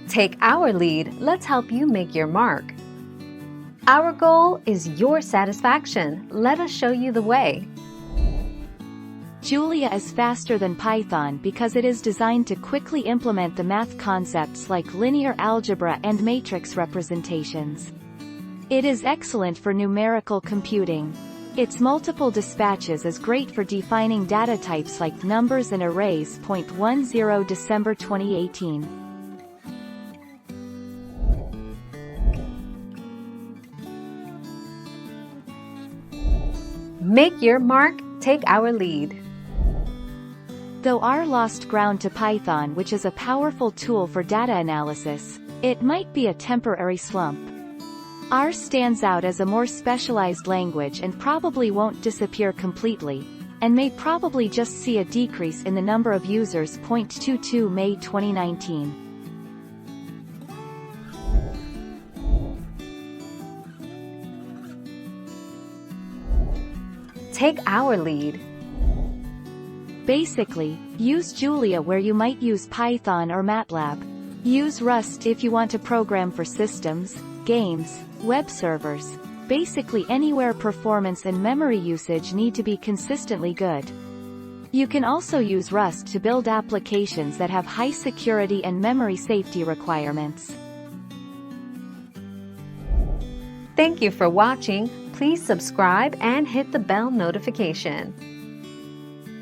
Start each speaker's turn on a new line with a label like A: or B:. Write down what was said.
A: Take our lead, let's help you make your mark. Our goal is your satisfaction. Let us show you the way.
B: Julia is faster than Python because it is designed to quickly implement the math concepts like linear algebra and matrix representations. It is excellent for numerical computing. Its multiple dispatches is great for defining data types like numbers and arrays. 10 December 2018.
A: Make your mark, take our lead.
B: Though R lost ground to Python, which is a powerful tool for data analysis, it might be a temporary slump. R stands out as a more specialized language and probably won't disappear completely, and may probably just see a decrease in the number of users. 22 May 2019.
A: Take our lead.
B: Basically, use Julia where you might use Python or MATLAB. Use Rust if you want to program for systems, games, web servers. Basically anywhere performance and memory usage need to be consistently good. You can also use Rust to build applications that have high security and memory safety requirements.
A: Thank you for watching. Please subscribe and hit the bell notification.